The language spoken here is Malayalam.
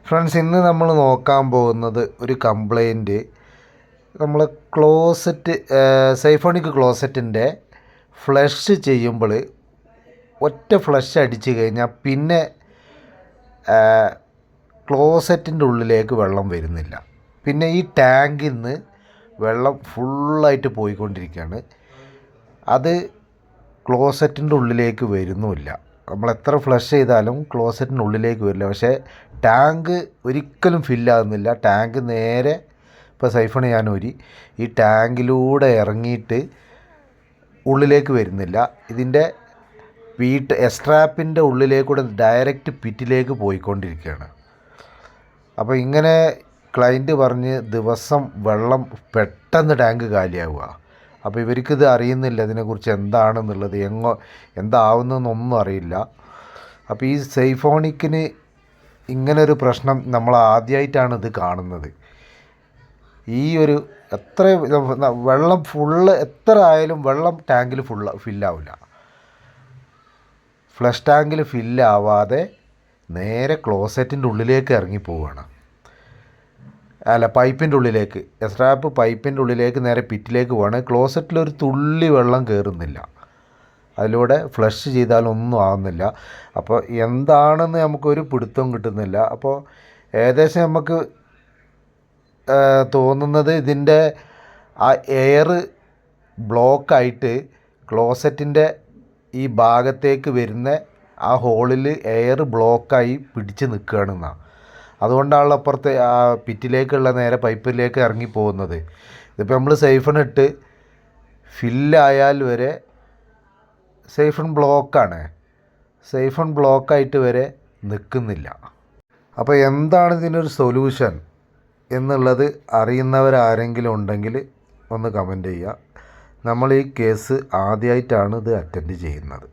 ഫ്രണ്ട്സ്, ഇന്ന് നമ്മൾ നോക്കാൻ പോകുന്നത് ഒരു കംപ്ലൈൻറ്റ്. നമ്മൾ ക്ലോസറ്റ് സൈഫോണിക് ക്ലോസറ്റിൻ്റെ ഫ്ലഷ് ചെയ്യുമ്പോൾ ഒറ്റ ഫ്ലഷ് അടിച്ച് കഴിഞ്ഞാൽ പിന്നെ ക്ലോസറ്റിൻ്റെ ഉള്ളിലേക്ക് വെള്ളം വരുന്നില്ല. പിന്നെ ഈ ടാങ്കിൽ നിന്ന് വെള്ളം ഫുള്ളായിട്ട് പോയിക്കൊണ്ടിരിക്കുകയാണ്. അത് ക്ലോസറ്റിൻ്റെ ഉള്ളിലേക്ക് വരുന്നുമില്ല. നമ്മൾ എത്ര ഫ്ലഷ് ചെയ്താലും ക്ലോസറ്റിൻ്റെ ഉള്ളിലേക്ക് വരില്ല. പക്ഷേ ടാങ്ക് ഒരിക്കലും ഫില്ലാകുന്നില്ല. ടാങ്ക് നേരെ ഇപ്പോൾ സൈഫൺ ഞാൻ ഈ ടാങ്കിലൂടെ ഇറങ്ങിയിട്ട് ഉള്ളിലേക്ക് വരുന്നില്ല. ഇതിൻ്റെ എസ്ട്രാപ്പിൻ്റെ ഉള്ളിലേക്കൂടെ ഡയറക്റ്റ് പിറ്റിലേക്ക് പോയിക്കൊണ്ടിരിക്കുകയാണ്. അപ്പോൾ ഇങ്ങനെ ക്ലയൻറ്റ് പറഞ്ഞ് ദിവസം വെള്ളം പെട്ടെന്ന് ടാങ്ക് കാലിയാവുക. അപ്പോൾ ഇവർക്കിത് അറിയുന്നില്ല, ഇതിനെക്കുറിച്ച് എന്താണെന്നുള്ളത്, എന്താവുന്നതെന്നൊന്നും അറിയില്ല. അപ്പോൾ ഈ സൈഫോണിക്കിന് ഇങ്ങനൊരു പ്രശ്നം നമ്മൾ ആദ്യമായിട്ടാണ് ഇത് കാണുന്നത്. ഈ ഒരു എത്ര വെള്ളം എത്ര ആയാലും വെള്ളം ടാങ്കിൽ ഫില്ലാവില്ല. ഫ്ലഷ് ടാങ്കിൽ ഫില്ലാവാതെ നേരെ ക്ലോസറ്റിൻ്റെ ഉള്ളിലേക്ക് ഇറങ്ങി പോവുകയാണ്. പൈപ്പിൻ്റെ ഉള്ളിലേക്ക്, എസ്ട്രാപ്പ് പൈപ്പിൻ്റെ ഉള്ളിലേക്ക് നേരെ പിറ്റിലേക്ക് പോവാണ്. ക്ലോസറ്റിലൊരു തുള്ളി വെള്ളം കയറുന്നില്ല. അതിലൂടെ ഫ്ലഷ് ചെയ്താലൊന്നും ആവുന്നില്ല. അപ്പോൾ എന്താണെന്ന് നമുക്കൊരു പിടുത്തം കിട്ടുന്നില്ല. അപ്പോൾ ഏകദേശം നമുക്ക് തോന്നുന്നത് ഇതിൻ്റെ ആ എയർ ബ്ലോക്കായിട്ട് ക്ലോസറ്റിൻ്റെ ഈ ഭാഗത്തേക്ക് വരുന്ന ആ ഹോളിൽ എയർ ബ്ലോക്കായി പിടിച്ച് നിൽക്കുകയാണെന്നാണ്. അതുകൊണ്ടാണല്ലോ അപ്പുറത്തെ ആ പിറ്റിലേക്കുള്ള നേരെ പൈപ്പിലേക്ക് ഇറങ്ങി പോകുന്നത്. ഇതിപ്പോൾ നമ്മൾ സൈഫൺ ഇട്ട് ഫില്ലായാൽ വരെ സൈഫൺ ബ്ലോക്കായിട്ട് വരെ നിൽക്കുന്നില്ല. അപ്പോൾ എന്താണ് ഇതിനൊരു സൊല്യൂഷൻ എന്നുള്ളത് അറിയുന്നവരാരെങ്കിലും ഉണ്ടെങ്കിൽ ഒന്ന് കമൻറ്റ് ചെയ്യുക. നമ്മൾ ഈ കേസ് ആദ്യമായിട്ടാണ് ഇത് അറ്റൻഡ് ചെയ്യുന്നത്.